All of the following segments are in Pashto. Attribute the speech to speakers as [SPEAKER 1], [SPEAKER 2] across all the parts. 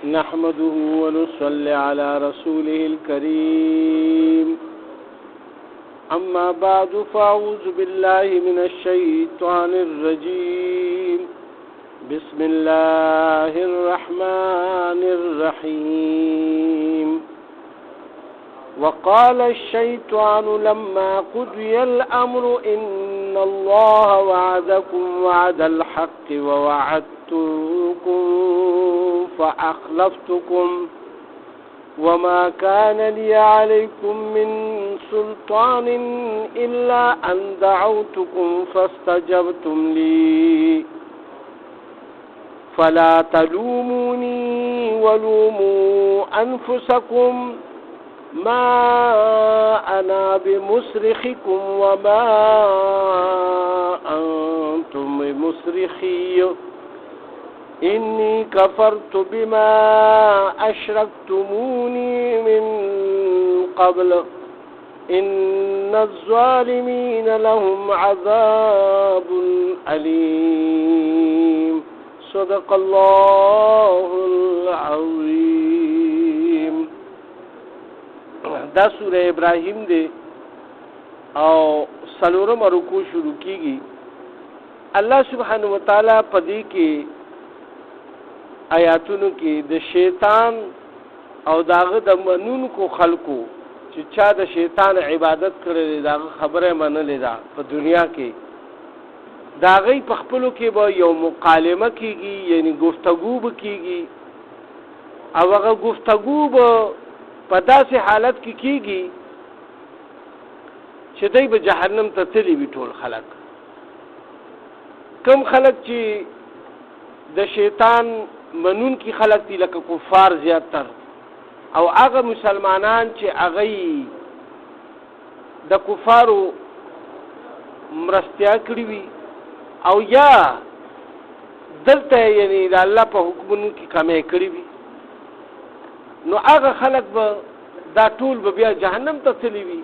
[SPEAKER 1] نحمده ونصلي على رسوله الكريم أما بعد فأعوذ بالله من الشيطان الرجيم بسم الله الرحمن الرحيم وقال الشيطان لما قضي الأمر إن الله وعدكم وعد الحق ووعدتكم فأخلفتكم وما كان لي عليكم من سلطان إلا أن دعوتكم فاستجبتم لي فلا تلوموني ولوموا أنفسكم ما أنا بمصرخكم وما أنتم بمصرخي إني كفرت بما أشركتموني من قبل إن الظالمين لهم عذاب أليم صدق الله العظيم. دا سورہ ابراہیم دے او سلورم رکوع شروع کیگی. اللہ سبحانہ وتعالی پدی کے آیاتونو کې د شیطان او داغه د منون کو خلقو چې چا د شیطان عبادت کړي داغه خبره منلې ده په دنیا کې داغه په خپلو کې به یو مکالمه کیږي یعنی گفتگو به کیږي او هغه گفتگو به په داسې حالت کې کیږي چې دوی به جهنم ته تللی وي ټول خلک. کم خلک چې د شیطان منون کی خلق دی لکه کفار زیادتر او هغه مسلمانان چې هغه د کفارو مرستیا کړی وي او یا دلته یعنی د الله په حکمونو کې کمې کړی وي نو هغه خلق به دا ټول به بیا جهنم ته تللی وي.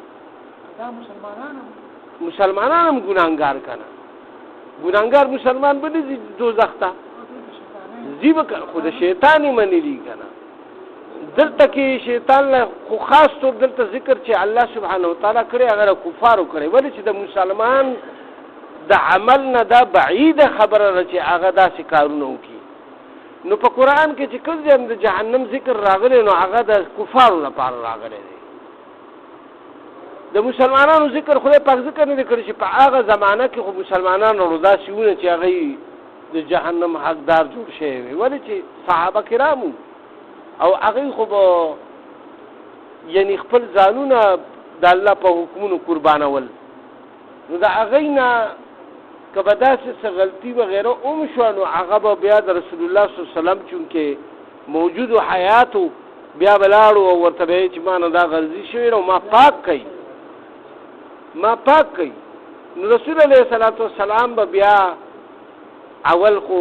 [SPEAKER 1] دا مسلمانان هم ګناهګار کنه ګناهګار مسلمان به دي دوزخ ته زیب خود شیطانی منلی کنه. دلته کې شیطان له خو خاص طور دلته ذکر چې الله سبحانه وتعالی کړی هغه کفارو کړی ولی چې د مسلمان د عمل نه دا بعید خبره را چې هغه داسې کارونه وکړي. نو په قرآن کې چې کله د جهنم ذکر راغلی نو هغه د کفارو لپاره راغلی دی. د مسلمانانو ذکر خدای پاک ذکر نه کړی چې په هغه زمانه کې خو مسلمانانو رودا شیونه چې هغه د جهنم حقدار جوړ شوی وي ولی چې صحابه کرامو او هغه خو یعنی خپل ځانونه د الله په حکمونو قربانول نو د هغه نه کبه داسې څه غلطي وغیره اوم شو نو هغه به بیا د رسول الله صلی الله علیه وسلم چونکې موجود و حیاتو بیا بلاړو او ورته به چې ما نه دا غلطي شوی نو ما پاک کړي نو رسول الله صلی الله علیه وسلم به بیا اول خو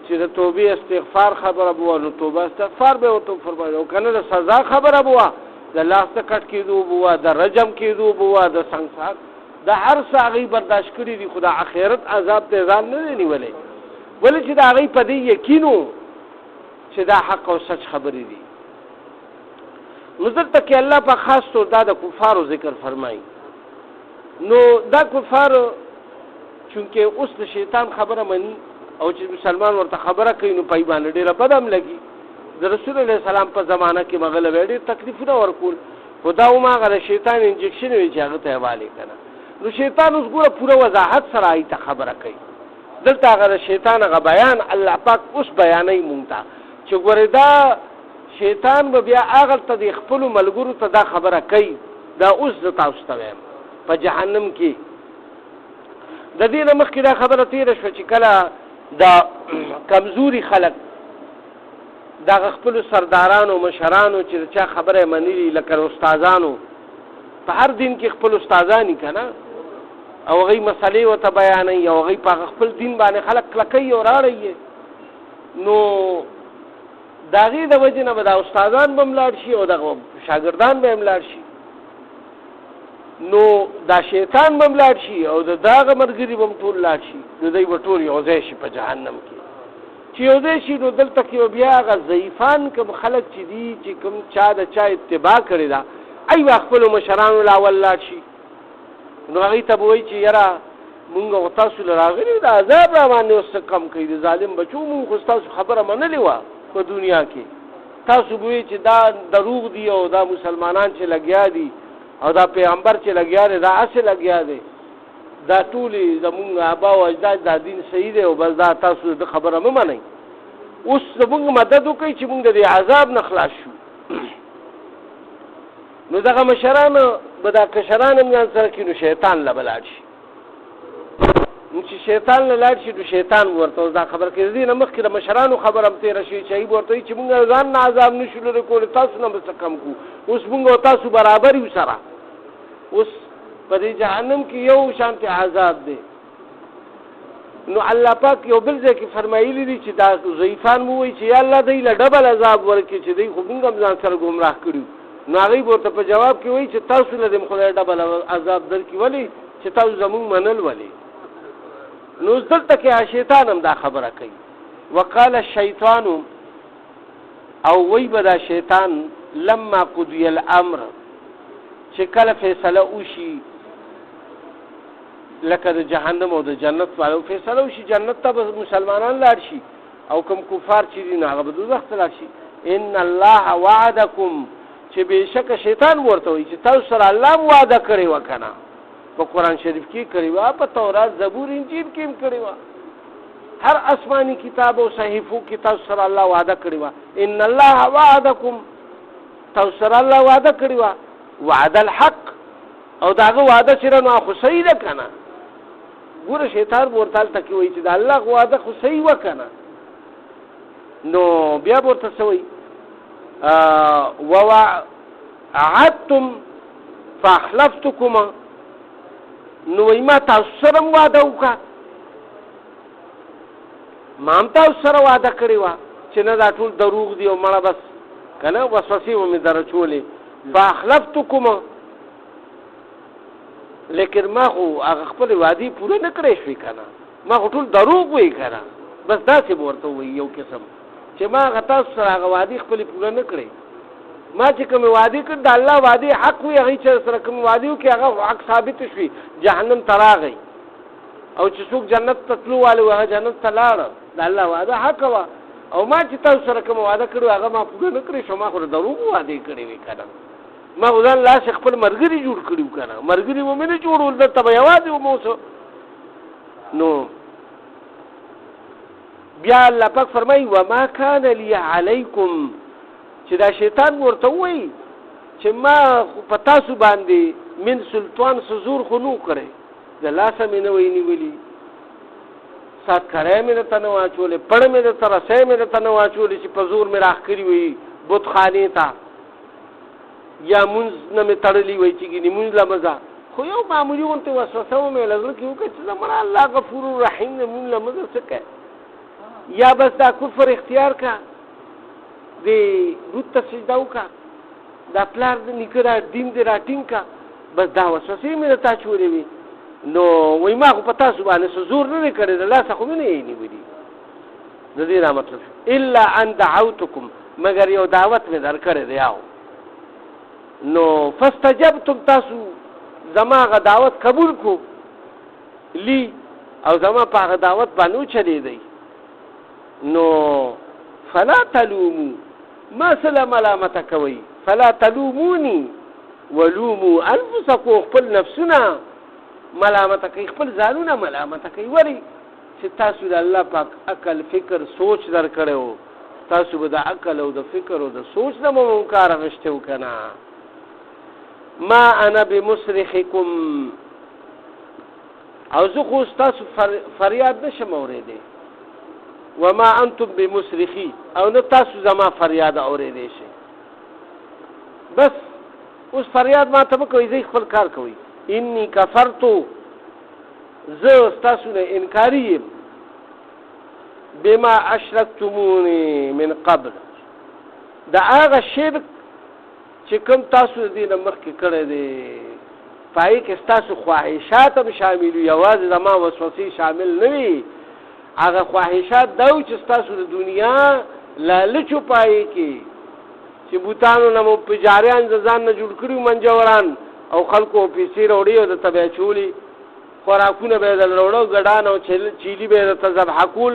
[SPEAKER 1] چې د توبې استغفار خبره بوه نو توبه استغفار به ورته فرمایي او کنه د سزا خبره بوه د لاس ته کټ کېدو بوه د رجم کېدو بوه د سنګسار د هر څه هغې برداشت کړي دي خو د آخرت عذاب ته ځان نه دی نیولی ولې چې د هغې په دې یقین و چې دا حق او سچ خبرې دي. نو دلته کې الله په خاص طور دا د کفارو ذکر فرمایي. نو دا کفار چونکې اوس د شیطان خبره مني او چې مسلمان ورته خبره کوي نو پای باندې ډیره بد هم لګي. د رسول الله سلام په زمانہ کې مغله ډېر تکلیفونه ورکول خدا او ما غره شیطان انجکشن وی چې هغه ته حواله کړه. نو شیطان اوس ګوره پوره وضاحت سره ایت خبره کوي. دلته هغه شیطان هغه بیان الله پاک اوس بیانې مونږ ته چې ګوره دا شیطان به بیا هغه ته د خپل ملګرو ته دا خبره کوي دا اوس د تاسو ته وایم په جهنم کې د دې نه مخکې دا خبره تیره شوه چې کله دا کمزوري خلق دا خپل سردارانو مشرانو چې چا خبره منلی لکه استادانو په هر دین کې خپل استادانی کنه او غي مسلې او ته بیانې او غي په خپل دین باندې خلق کلکې او راړي نو داغي د وجه نه به دا استادان بملاړ شي او د شاګردان به بملاړ شي نو دا شیطان بملاړ شي او د داغه مرګري بم ټول لاړ شي د دوی وټول یو ځای شي په جهنم کې چې چې یو ځای شي نو دلته کې بیا هغه ضعیفان کوم خلک چې دي چې کوم چا د چا اتباع کړې ده ای خپلو مشرانو له اول لاړ شي نو هغوی ته به وایي چې یاره مونږ خو تاسو له راغلي د عذاب را باندې اوس څه کم کوي د ظالم بچو مونږ خو ستاسو خبره منلې وه په دنیا کې تاسو به وایي چې دا دروغ دي او دا مسلمانان چې لګیا دي او دا پیغمبر چې لګیا دی دا هسې لګیا دی دا ټولې زمونږ آبا او اجداد دا دین صحیح دی او بس دا تاسو د خبره مه منئ اوس زمونږ مدد وکړئ چې مونږ د دې عذاب نه خلاص شو نو دغه مشران به دا کشران هم ځان سره کړي نو شیطان له به لاړ شي نو چې شیطان له لاړ شي نو شیطان ورته اوس دا خبر کوي د دې نه مخکې د مشرانو خبره هم تېره شوي چې هغوی به ورته وایي چې مونږ ځان نه عذاب نه شو لرې کولی تاسو نه به څه کم کړو اوس مونږ او تاسو برابر یو سره اوس په دې جهنم کې یو شانتې عذاب دی نو الله پاک یو بل ځای کې فرمایلی دي چې دا ضعیفان مو وایي چې یا الله دوی له ډبل عذاب ورکړي چې دوی خو مونږ هم ځان سره ګمراه کړي نو هغوی به ورته په جواب کې وایي چې تاسو له دې خدای ډبل عذاب درکړي ولې چې تاسو زمونږ منل ولې نو دلته کې شیطان هم دا خبره کوي وقال الشیطان او وی به دا شیطان لما قضی الامر چې کله فیصله وشي لکه د جهنم او د جنت والو فیصله وشي جنت ته به مسلمانان لاړ شي او کوم کفار چې دي نو هغه به دوزخ ته لاړ شي ان الله وعدکم چې بېشکه شیطان ورته وایي چې تاسو سره الله وعده کړې وه که نه په قرآن شریف کې کړې وه په تورات زبور انجیل کې هم کړې وه هر آسماني کتاب او صحیفو کې تاسو سره الله وعده کړې وه ان الله وعدکم تاسو سره الله وعده کړې وه وعده الحق او د هغه وعده چې نو خو صحیح ده که نه ګوره شیطان به ورته هلته کې وایي چې د الله وعده خو صحیح وه که نه نو بیا به ورته څه وایي ووعدتم فاخلفتکما نو وایي ما تاسو سره هم وعده وکړه ما هم تاسو سره وعده کړې وه چې نه دا ټول دروغ دي او مړه بس که نه وسوسې به مې در اچولې فاخلفتکما لیکن ما خو هغه خپلې وعدې پوره نه کړی شوې که نه ما خو ټول دروغ وایي که نه بس داسې به ورته وایي یو قسم چې ما هغه تاسو سره هغه وعدې خپلې پوره نه کړې ما چې کومې وعدې کړې د الله وعدې حق وي هغوی چې سره کومې وعدې وکړي هغه حق ثابت شوي جهنم ته راغی او چې څوک جنت ته تلو والی و هغه جنت ته لاړه د الله وعده حقه وه او ما چې تاسو سره کومه وعده کړې هغه ما پوره نه کړې شو ما خو د دروغو وعدې کړې وې که نه ما خو ځان لاسې خپل ملګري جوړ کړي وو که نه ملګري به مې نه جوړول دلته به یوازې وم اوسه نو بیا الله پاک فرمایي وما کان لی علیکم چې دا شیطان ورته ووایي چې ما په تاسو باندې من سلطان څه زور خو نو کړی د لاسه مې نه وی نیولي ساتکری مې درته نه واچولې پړه مې درته رسۍ مې درته نه واچولې چې په زور مې راښکري وي بتخانې ته یا مونځ نه مې تړلی وی چې ګینې مونځ له مزه خو یو معمولي غوندې وسوسه ومې له زړه کې وکړه چې زمړه الله غفور رحیم دی مونځ له مزه څه کوې یا بس دا کفر اختیار کا د بت ته سجده وکړه دا پلار د نیکه دا دین دې راټینګ کا بس دا وسوسې مې درته اچولې وي نو وایي ما خو په تاسو باندې څه زور نه دی کړی د لاسه خو مې نه یې نیولي د دې دا مطلب الا ان دعوتکم مګر یو دعوت مې در کړی دی یاو نو فاستجبتم تاسو زما هغه دعوت قبول کو لی او زما په هغه دعوت باندې وچلېدی نو فلا تلومو ما سره ملامته کوئ فلا تلوموني ولومو انفسکم خپل نفسونه ملامته کوي خپل ځانونه ملامته کوي ولې چې تاسو د الله پاک عقل فکر سوچ در کړی تاسو به د عقل او د فکر او د سوچ نه مو کار اخیستی و که نه ما انا بمصرخکم او زه خو ستاسو فریاد نشم اورېدی وما انتم بمصرخي او نه تاسو زما فریاد اورېدی شئ بس اوس فریاد ما ته مه کوئ زه خپل کار کوئ انی کفرتو زه ستاسو نه انکاري یم بما اشرکتمونی من قبل د هغه شرک چې کوم تاسو د دې نه مخکې کړی دی په هغې کې ستاسو خواهشات هم شامل وي یوازې زما وسوسې شامل نه وي هغه خواهشات دا چې تاسو د دنیا لالچو پای کې چې بوتانو نه مو پجاریان ځان نه جوړ کړیو منجوران او خلکو پیسې وروړي او د تبع چولی خوراکونه به دل وروړو ګډان او چيلي به د ذبح کول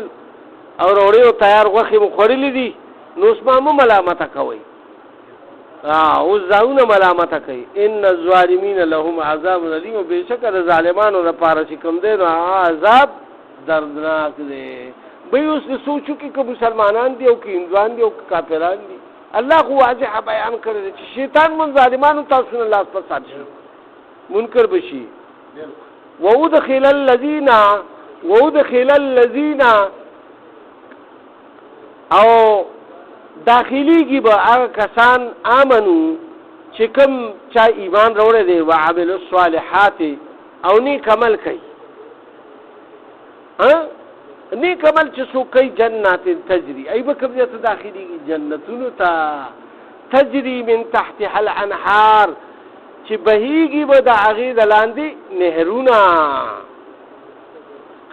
[SPEAKER 1] او وروړي او تیار غوخي مخورلې دي نو اسمه ملامت کوي او زاونه ملامت کوي ان الظالمین لهم عذاب الیم بشک د ظالمانو لپاره چې کوم دی نو عذاب دردناک دی به اوس سوچو کې کوم مسلمانان دي او کې هندوان دي او کافران دي الله خو واضح بیان کړی چې شیطان من ظالمانو تاسو نه لاس پر ساتي منکر بشي وادخل الذين او داخليږي به هغه کسان امنو چې کوم چا ایمان وروړي دي او عمل الصالحات او نیک عمل کوي نیک عمل چې څوک کوي جنات تجري ای به کوم ځای ته داخليږي جنتونو ته تجري من تحتها الانهار چې بهيږي به د هغې د لاندې نهرونه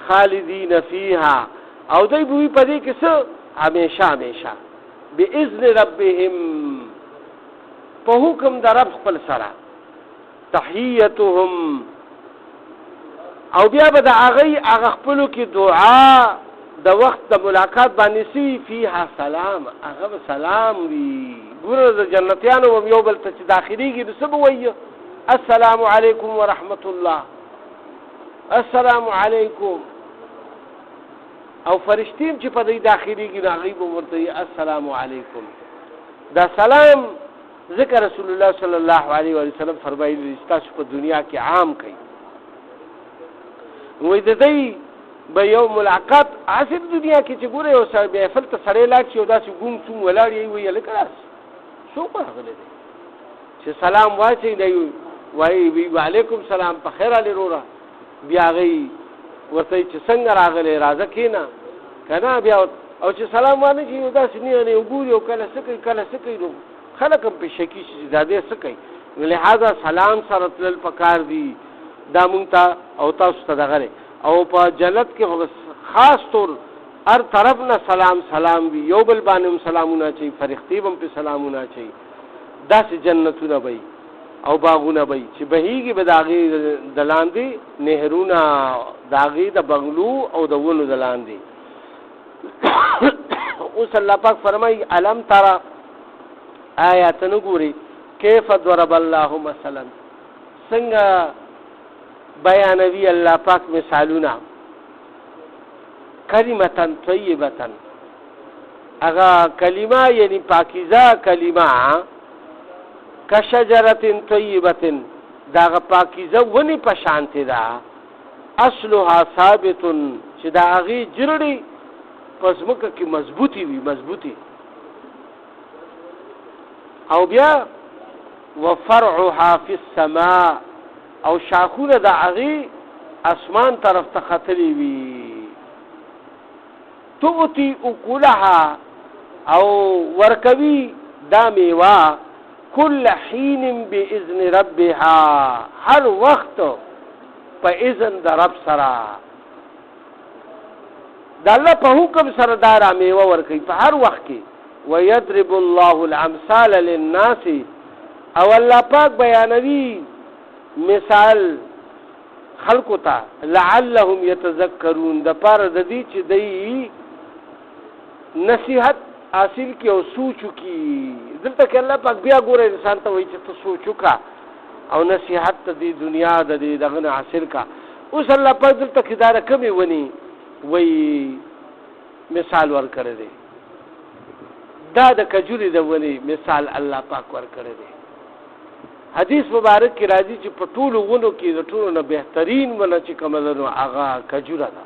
[SPEAKER 1] خالدین فيها او دوی به وي په دې کې څه همیشه باذن ربهم په حکم د رب خپل سره تحیتهم او بیا به د هغه خپلو کې دعا د وخت د ملاقات باندې سي فيها سلام هغه به سلام وي ګوره د جنتیانو هم یو بل ته چې داخليږي نو څه به وایي السلام علیکم ورحمت الله السلام علیکم او فرشتیم چې په دې داخليږي نو هغوی به ورته السلام علیکم دا سلام ذکر رسول الله صلی الله علیه وسلم فرمایلی تاسو په دنیا کې عام کوي وای د دې به یو ملاقات اصل دنیا کې چې ګوره یو سره به فلته سره لاړ شي او داسې ګوم څوم ولاړ یې وی لکه څو په غلې دي چې سلام واچي دی وای وی وعلیکم سلام په خیر علي رورا بیا غي ورته چې څنګه راغله راځه کینا کنه بیا او چې سلام وانه چې داسې نه وګوري او کله سکه نو خلک هم په شکی شي زیاده سکه لہذا سلام سره تل پکار دی دا مونږ او تاسو ته دغه او په جنت کې خاص طور هر طرف نه سلام وي یو بل باندې سلامونه چي فرښتې هم په سلامونه چي داسې جنتونه وي او باغونه وي چې بهيږي به داغي دلاندې نهرونه داغي د بنگلو او د ونو دلاندې اوس الله پاک فرمایي الم ترى آیات نګوري کیف ضرب الله مثلا څنګه بیانوي الله پاک مثالونه کلمتن طیبتن اغا کلمه یعنی پاکیزه کلمه کشجرتن طیبتن داغه پاکیزه ونی پشانتی دا اصلها ثابتن چې دا هغه جړړي پس مکه کې مضبوطی او بیا وفرعها فی السماء او شاخونه د هغه اسمان طرف ته خطلی وی توتی اکلها او ورکوي دا میوه کل حین باذن ربها هر وخت په اذن د رب سره د الله په حکم سره دا میوه ورکوي په هر وخت کې ويضرب الله الامثال للناس او الله پاک بیانوي مثال خلقو ته لعلهم يتذكرون د پاره د دې چې دی نصیحت حاصل کی او سوچو کی دلته کې الله پاک بیا ګوره انسان ته وایي چې ته سوچو کا او نصیحت ته د دنیا د دې دغه حاصل کا اوس الله پاک دلته کې دا رقم ونی وایي مثال ور کړی دی دا د کجوري د ونی مثال الله پاک ور کړی دی حدیث مبارک کی راځي چې په ټولو ونو کې د ټولو نه بهترین ونه چې کومه هغه کجوره ده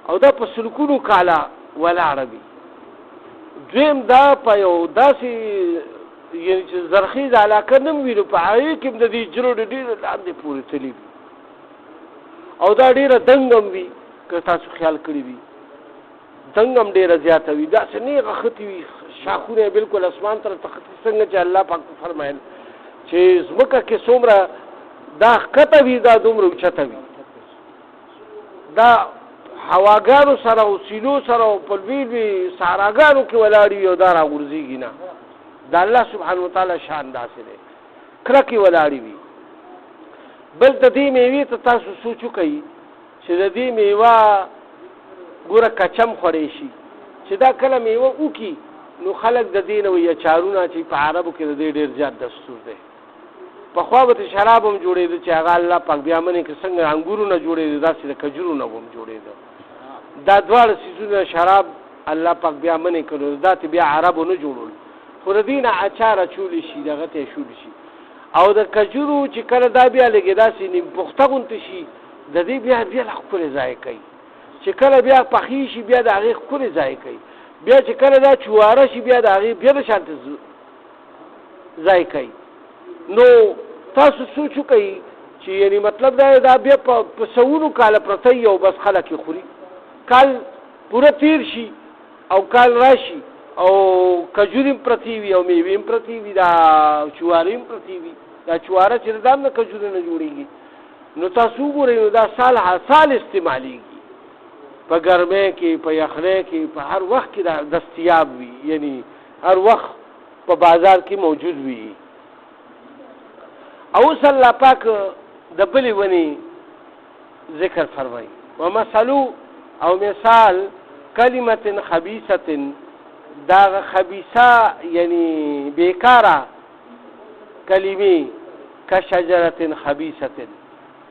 [SPEAKER 1] او دا په سلکونو کاله ولا عربي دویم دا په یو داسې یعنی چې زرخیز علاقه نه وي نو په هغې کې د دې جرو ډېره لاندې پورې تلي وي او دا ډېره دنګ هم وي که تاسو خیال کړي وي دنګ هم ډېره زیاته وي داسې نیغه ختې وي شاخونه بالکل اسمان تر تختی څنګه چې الله پاک فرمایل چې زمکه کې څومره دا ښکته وي دا دومره اوچته وي دا هواګانو سره او سینو سره او په لوی ساراګانو کې ولاړي او دا راغورځېږي نه. د الله سبحانه وتعالی شان داسې دی کلکې ولاړې وي. بل د دې میوې ته تاسو سوچ وکئ چې د دې میوه ګوره کچم خوړی شي چې دا کله میوه وکي نو خلک د دې نه وایي اچارونه چې په عربو کې د دې ډېر زیات دستور دی. پخوا به شراب هم جوړېده چې هغه الله پاک بیا منې که څنګه انګورو نه جوړېده داسې د کجورو نه هم جوړېده. دا دواړه څیزونه شراب الله پاک بیا منې کړو دا ته بیا عربو نه جوړول خو د دې نه اچار اچولی شي دغه ته ایښولی شي. او د کجورو چې کله دا بیا لږې داسې نیم پخته غوندې شي د دې بیا ښکلې ځای کوي چې کله بیا پخې شي بیا د هغې ښکلې ځای کوي. بیا چې کله دا چواره شي بیا د هغې بیا د شانته ځای کوي. نو تاسو سوچ وکئ چې یعنی مطلب دا بیا په سوونو کاله پرته وي او بس خلک یې خوري. کال پوره تیر شي او کال راشي او کجوري هم پرتې وي او میوې هم پرتې وي دا چوارې هم پرتې وي. دا چواره چې دا هم د کجوري نه جوړېږي. نو تاسو وګورئ نو دا سال استعمالیږي په ګرمۍ کې په یخنۍ کې په هر وخت کې دا دستیاب وي یعنی هر وخت په بازار کې موجود وي. او اوس الله پاک د بلې ونې ذکر فرمایي ومثلو او مثال کلمت خبیثت دا خبیثه یعنی بیکاره کلمې کشجرت خبیثت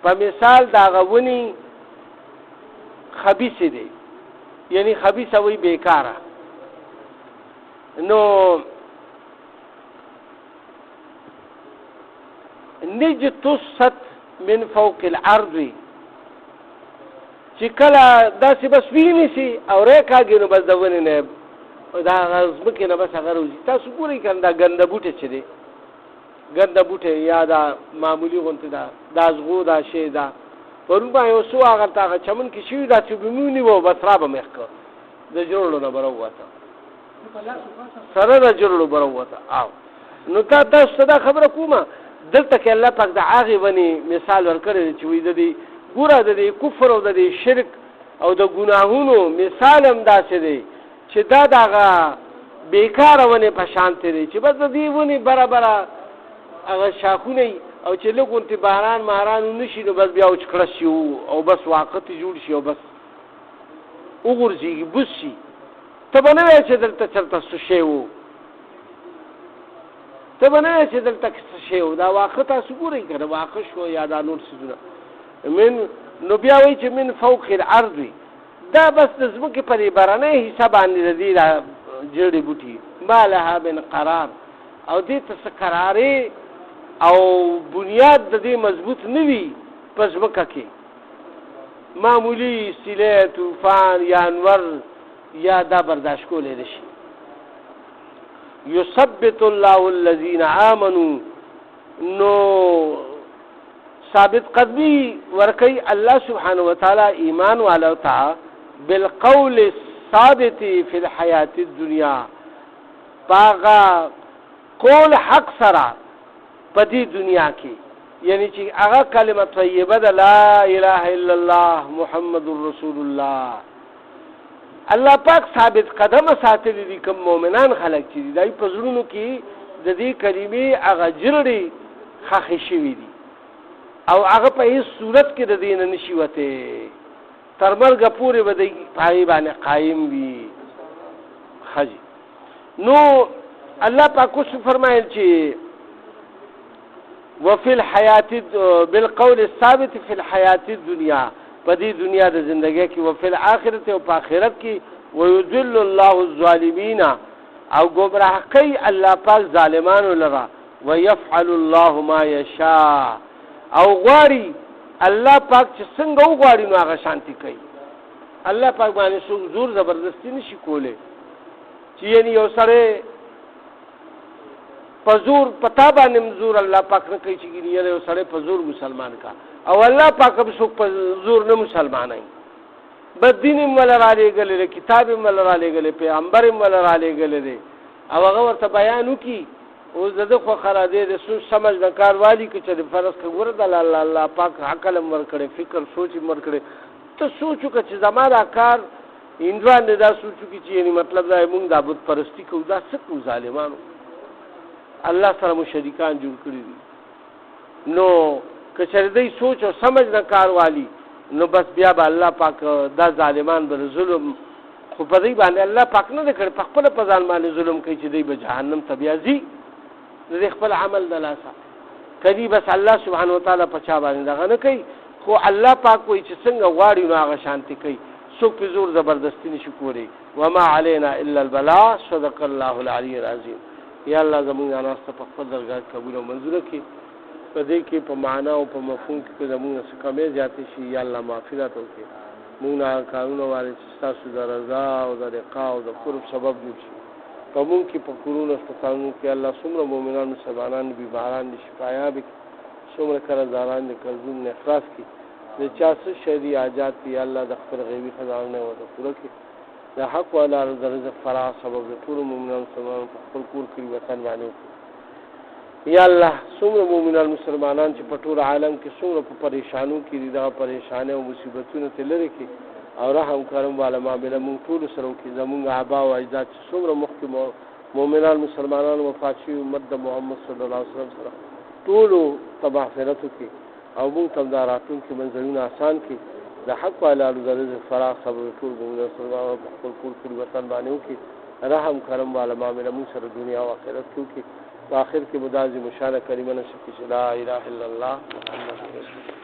[SPEAKER 1] په مثال دا غونی خبیث دی یعنی خبیثه وی بیکاره. نو نجتست من فوق الارض چې کله داسې بس ویني سي او ریکاږي نو بس د ونې نه دا ځمکې نه بس هغه روځي. تاسو ګورئ که دا ګنده بوټی چې دی ګنده بوټی یا دا معمولي غوندې دا ازغو دا شی دا پرون به یو څو هغه چمن کې شوي دا چې به مې ونیوه بس را به مې ښکه د جوړو نه به راووته سره د جوړو به راووته. او نو تاسو ته دا خبره کومه دلته کې الله پاک د هغې ونې مثال ورکړی دی چې وایي د دې ګوره د دې کفر او د دې شرک او د ګناهونو مثال هم داسې دی چې دا د هغه بیکاره ونې په شانتې دی چې بس د دې ونې برابره هغه شاخونه او چې لږ غوندې باران ماران ونه شي نو بس بیا وچکړه شي او بس واقعت یې جوړ شي او بس وغورځېږي بوس شي. ته به نه وایې چې دلته چېرته څه شی و ته به نه وایې چې دلته څه شی و دا واقع تاسو ګورئ که نه واقع شو یا دا نور څیزونه نو بیا وایي چې من فوق الارض دا بس د ځمکې په دې برنۍ حصه باندې د دې دا جړې بوټي ما لها من قرار او دې ته څه قرارې او بنیاد د دې مضبوط نه وي په ځمکه کې معمولی سیلی طوفان یا انور یا دا برداشت کولی نه شي. یثبت الله الذین آمنوا نو ثابت قدمی ورکی الله سبحانه وتعالی ایمان والا تا بالقول الثابت فی الحیات الدنیا باغا قول حق سرا پدی دنیا کی یعنی چې هغه کلمه طیبه ده لا اله الا الله محمد رسول الله. الله پاک ثابت قدم ساتلی دي کوم مؤمنان خلق چې دی دای په زړونو کې د دې کلمې هغه جړې خخې شوي دي او هغه په هیڅ صورت کې د دې نه نشي وته تر مرګه پورې به دی پای باندې قایم وي. خجی نو الله پاک اوس فرمایل چې وفي الحیات بالقول الثابت في الحیات الدنیا په دې دنیا د زندګۍ کې وفي الاخرت او په آخرت کې ويذل الله الظالمین او گمراه کوي الله پاک ظالمانو لرا ويفعل الله ما يشاء او غواړي الله پاک چې څنګه وغواړي نو هغه شانتي کوي. الله پاک باندې څوک زور زبردستی نشي کولی چې یعنی یو سره پزور پتا باندې مزور الله پاک نه کوي چې یو سره پزور مسلمان کا او الله پاک به څوک پزور نه مسلمانای بدین مولا را لګل کتاب مولا را لګل پیغمبر مولا را لګل دي او هغه ورته بیان وکي او زده خو خراده د سوچ سمجھ د کار والی کې چې فرض کړه د الله پاک عقل مر کړي فکر سوچ مر کړي ته سوچ وکړه چې زما دا کار هندوان دا سوچ وکړي چې یعنی مطلب دا موږ د بت پرستی کوو دا څه کوو ظالمانو الله سره مو شریکان جوړ کړي دي نو که چېرې دوی سوچ او سمجھ نه کار والی نو بس بیا به الله پاک دا ظالمان به ظلم خو په دوی باندې الله پاک نه دی کړی په خپله په ځان باندې ظلم کوي چې دوی به جهنم ته بیا ځي د دې خپل عمل د لاسه کوي بس الله سبحانه وتعالی په چا باندې دغه نه کوي خو الله پاک وایي چې څنګه غواړي نو هغه شانتي کوي څوک په زور زبردستی نشي کولی وما علینا الا البلاغ صدق الله العلی العظیم یا الله زموږ دا ناسته په خپل درګاه قبول او منظوره کړي په دې کې په معنا او په مفهوم کې زموږ څه کمې زیاتې شي یا الله مغفرت وکړي موږ نه قانون والے چې ستاسو د رضا او د لقاء او د قرب سبب جوړ شي په موږ کې په کورونو هسپتالونو کې الله څومره مؤمنان مسلمانان بیماران دي شفایاب څومره قرضداران دي قرضونه نه خلاص کړي د چا څه شرعي حاجات دي الله د خپل غیبي خزانه ورته پوره کړي د حق والا د رزق فراغ سبب د ټول مؤمنان مسلمانان په خپل کور کې وطن باندې وکړي یا الله څومره مؤمنان مسلمانان چې په ټول عالم کې څومره په پریشانو کې دي دا پریشانه او مصیبتونو ته لري کې او رحم کرم والا معاملې مونږ ټول سره وکړي زمونږ آبا او اجداد چې څومره مخکې مؤمنان مسلمانان وفات شوي امت د محمد صلی الله علیه وسلم سره ټولو ته مغفرت وکړي او مونږ ته دا راتلونکي منزلونه آسان کړي د حق والا د رزق فراغ سبب ټول مؤمنان مسلمانان په خپل کور کې وطن باندې وکړي رحم کرم والا معاملې مونږ سره دنیا او آخرت کې وکړي په آخر کې مدازي مشانه کریمه نشي چې لا اله الا الله محمد رسول